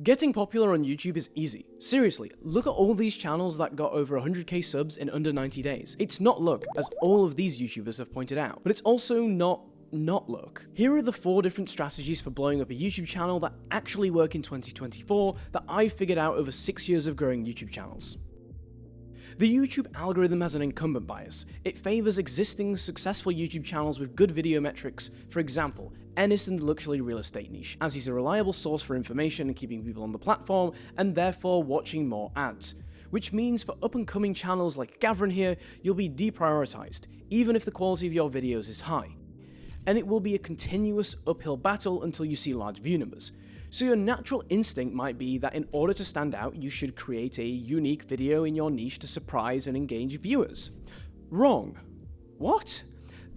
Getting popular on YouTube is easy. Seriously, look at all these channels that got over 100k subs in under 90 days. It's not luck, as all of these YouTubers have pointed out, but it's also not luck. Here are the 4 different strategies for blowing up a YouTube channel that actually work in 2024 that I've figured out over 6 years of growing YouTube channels. The YouTube algorithm has an incumbent bias. It favors existing, successful YouTube channels with good video metrics, for example, Ennis in the luxury real estate niche, as he's a reliable source for information and keeping people on the platform, and therefore watching more ads. Which means for up-and-coming channels like Gavin here, you'll be deprioritized, even if the quality of your videos is high. And it will be a continuous uphill battle until you see large view numbers. So your natural instinct might be that in order to stand out, you should create a unique video in your niche to surprise and engage viewers. Wrong. What?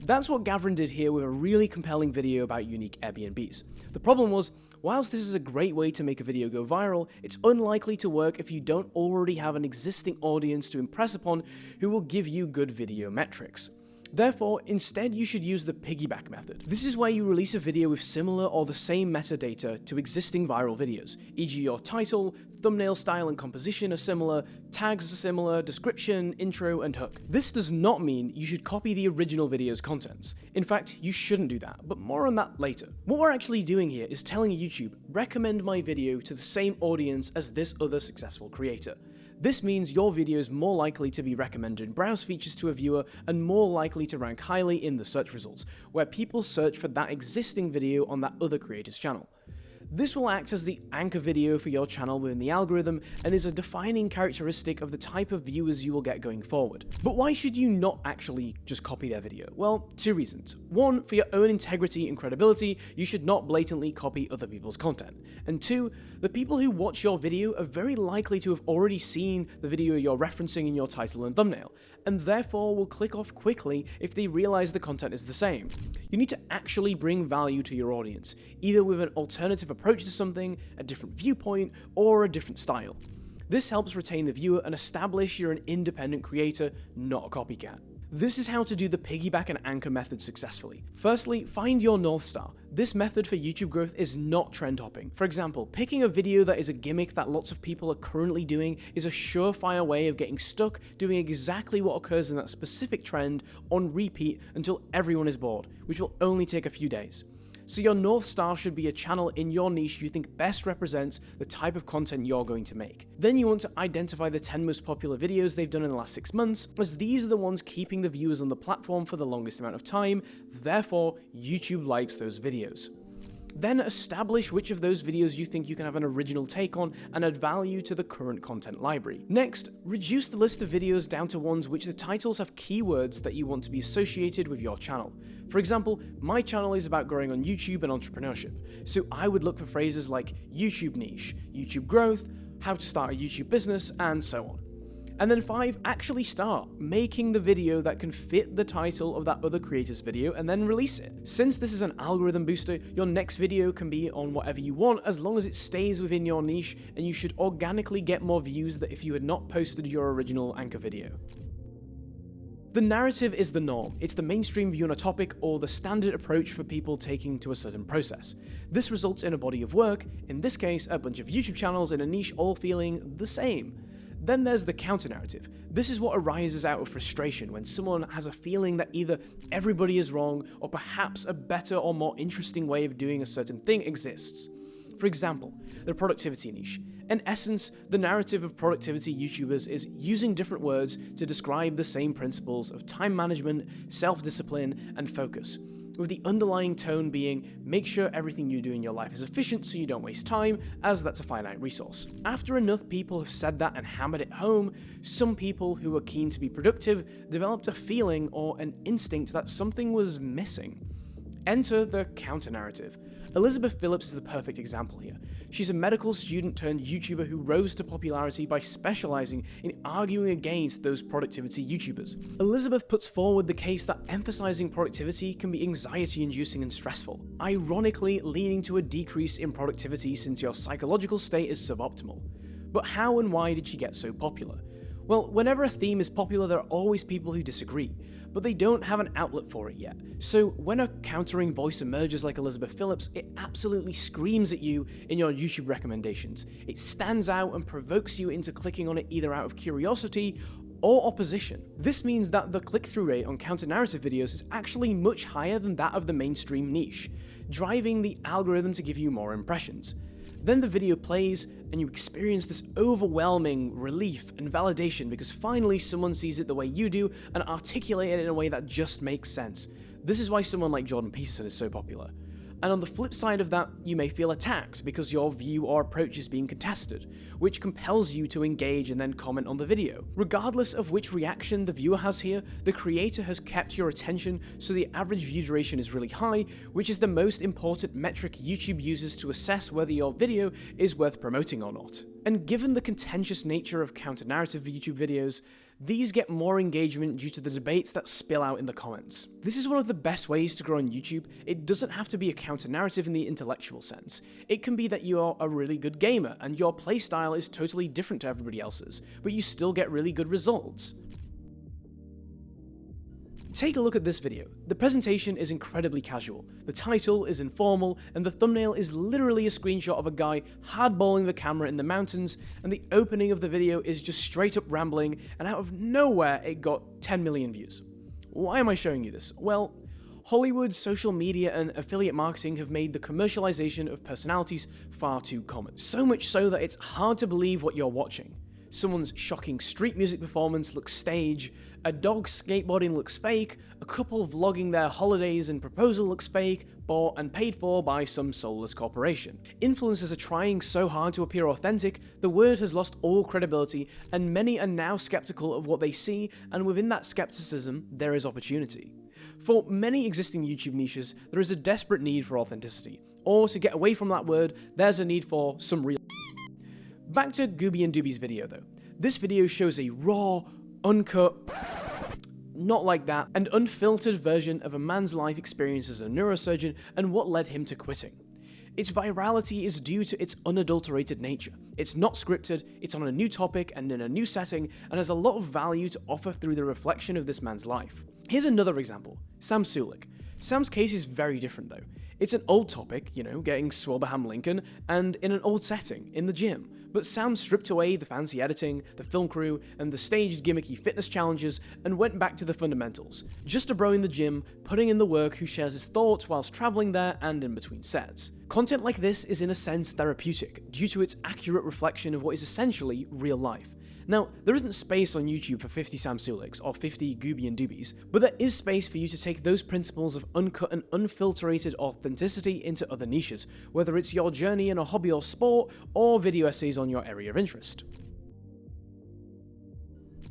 That's what Gavin did here with a really compelling video about unique Airbnbs. The problem was, whilst this is a great way to make a video go viral, it's unlikely to work if you don't already have an existing audience to impress upon who will give you good video metrics. Therefore, instead you should use the piggyback method. This is where you release a video with similar or the same metadata to existing viral videos, e.g. your title, thumbnail style and composition are similar, tags are similar, description, intro, and hook. This does not mean you should copy the original video's contents. In fact, you shouldn't do that, but more on that later. What we're actually doing here is telling YouTube, recommend my video to the same audience as this other successful creator. This means your video is more likely to be recommended in browse features to a viewer and more likely to rank highly in the search results, where people search for that existing video on that other creator's channel. This will act as the anchor video for your channel within the algorithm and is a defining characteristic of the type of viewers you will get going forward. But why should you not actually just copy their video? Well, 2 reasons. 1, for your own integrity and credibility, you should not blatantly copy other people's content. And 2, the people who watch your video are very likely to have already seen the video you're referencing in your title and thumbnail, and therefore will click off quickly if they realize the content is the same. You need to actually bring value to your audience, either with an alternative approach to something, a different viewpoint, or a different style. This helps retain the viewer and establish you're an independent creator, not a copycat. This is how to do the piggyback and anchor method successfully. Firstly, find your North Star. This method for YouTube growth is not trend hopping. For example, picking a video that is a gimmick that lots of people are currently doing is a surefire way of getting stuck doing exactly what occurs in that specific trend on repeat until everyone is bored, which will only take a few days. So your North Star should be a channel in your niche you think best represents the type of content you're going to make. Then you want to identify the 10 most popular videos they've done in the last 6 months, as these are the ones keeping the viewers on the platform for the longest amount of time, therefore YouTube likes those videos. Then establish which of those videos you think you can have an original take on and add value to the current content library. Next, reduce the list of videos down to ones which the titles have keywords that you want to be associated with your channel. For example, my channel is about growing on YouTube and entrepreneurship, so I would look for phrases like YouTube niche, YouTube growth, how to start a YouTube business, and so on. And then 5, actually start making the video that can fit the title of that other creator's video and then release it. Since this is an algorithm booster, your next video can be on whatever you want as long as it stays within your niche, and you should organically get more views than if you had not posted your original anchor video. The narrative is the norm. It's the mainstream view on a topic or the standard approach for people taking to a certain process. This results in a body of work, in this case a bunch of YouTube channels in a niche all feeling the same. Then there's the counter-narrative. This is what arises out of frustration when someone has a feeling that either everybody is wrong or perhaps a better or more interesting way of doing a certain thing exists. For example, the productivity niche. In essence, the narrative of productivity YouTubers is using different words to describe the same principles of time management, self-discipline, and focus, with the underlying tone being make sure everything you do in your life is efficient so you don't waste time, as that's a finite resource. After enough people have said that and hammered it home, some people who were keen to be productive developed a feeling or an instinct that something was missing. Enter the counter-narrative. Elizabeth Phillips is the perfect example here. She's a medical student turned YouTuber who rose to popularity by specializing in arguing against those productivity YouTubers. Elizabeth puts forward the case that emphasizing productivity can be anxiety-inducing and stressful, ironically leading to a decrease in productivity since your psychological state is suboptimal. But how and why did she get so popular? Well, whenever a theme is popular, there are always people who disagree, but they don't have an outlet for it yet. So when a countering voice emerges like Elizabeth Phillips, it absolutely screams at you in your YouTube recommendations. It stands out and provokes you into clicking on it either out of curiosity or opposition. This means that the click-through rate on counter-narrative videos is actually much higher than that of the mainstream niche, driving the algorithm to give you more impressions. Then the video plays, and you experience this overwhelming relief and validation because finally someone sees it the way you do and articulate it in a way that just makes sense. This is why someone like Jordan Peterson is so popular. And on the flip side of that, you may feel attacked because your view or approach is being contested, which compels you to engage and then comment on the video. Regardless of which reaction the viewer has here, the creator has kept your attention, so the average view duration is really high, which is the most important metric YouTube uses to assess whether your video is worth promoting or not. And given the contentious nature of counter-narrative YouTube videos, these get more engagement due to the debates that spill out in the comments. This is one of the best ways to grow on YouTube. It doesn't have to be a counter-narrative in the intellectual sense. It can be that you're a really good gamer and your playstyle is totally different to everybody else's, but you still get really good results. Take a look at this video. The presentation is incredibly casual, the title is informal, and the thumbnail is literally a screenshot of a guy hardballing the camera in the mountains, and the opening of the video is just straight up rambling, and out of nowhere it got 10 million views. Why am I showing you this? Well, Hollywood, social media, and affiliate marketing have made the commercialization of personalities far too common. So much so that it's hard to believe what you're watching. Someone's shocking street music performance looks staged, a dog skateboarding looks fake, a couple vlogging their holidays and proposal looks fake, bought and paid for by some soulless corporation. Influencers are trying so hard to appear authentic, the word has lost all credibility, and many are now skeptical of what they see, and within that skepticism, there is opportunity. For many existing YouTube niches, there is a desperate need for authenticity, or to get away from that word, there's a need for some real. Back to Gooby and Dooby's video though. This video shows a raw, uncut, not like that, and unfiltered version of a man's life experience as a neurosurgeon and what led him to quitting. Its virality is due to its unadulterated nature. It's not scripted, it's on a new topic and in a new setting, and has a lot of value to offer through the reflection of this man's life. Here's another example, Sam Sulek. Sam's case is very different though. It's an old topic, getting Swilberham Lincoln, and in an old setting, in the gym. But Sam stripped away the fancy editing, the film crew, and the staged gimmicky fitness challenges, and went back to the fundamentals. Just a bro in the gym, putting in the work who shares his thoughts whilst traveling there and in between sets. Content like this is in a sense therapeutic, due to its accurate reflection of what is essentially real life. Now, there isn't space on YouTube for 50 Sam Suleks or 50 Gooby and Doobies, but there is space for you to take those principles of uncut and unfiltered authenticity into other niches, whether it's your journey in a hobby or sport, or video essays on your area of interest.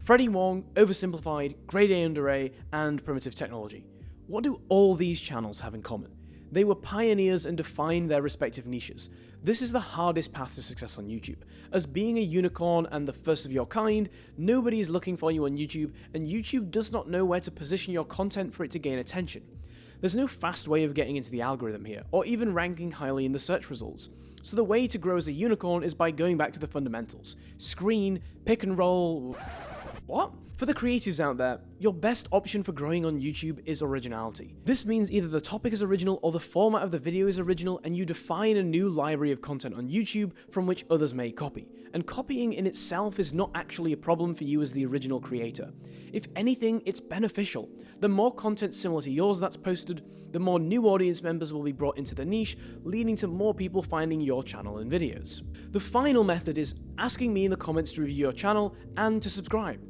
Freddie Wong, Oversimplified, Grade A Under A, and Primitive Technology. What do all these channels have in common? They were pioneers and defined their respective niches. This is the hardest path to success on YouTube. As being a unicorn and the first of your kind, nobody is looking for you on YouTube, and YouTube does not know where to position your content for it to gain attention. There's no fast way of getting into the algorithm here, or even ranking highly in the search results. So the way to grow as a unicorn is by going back to the fundamentals. Screen, pick and roll... What? For the creatives out there, your best option for growing on YouTube is originality. This means either the topic is original or the format of the video is original, and you define a new library of content on YouTube from which others may copy. And copying in itself is not actually a problem for you as the original creator. If anything, it's beneficial. The more content similar to yours that's posted, the more new audience members will be brought into the niche, leading to more people finding your channel and videos. The final method is asking me in the comments to review your channel and to subscribe.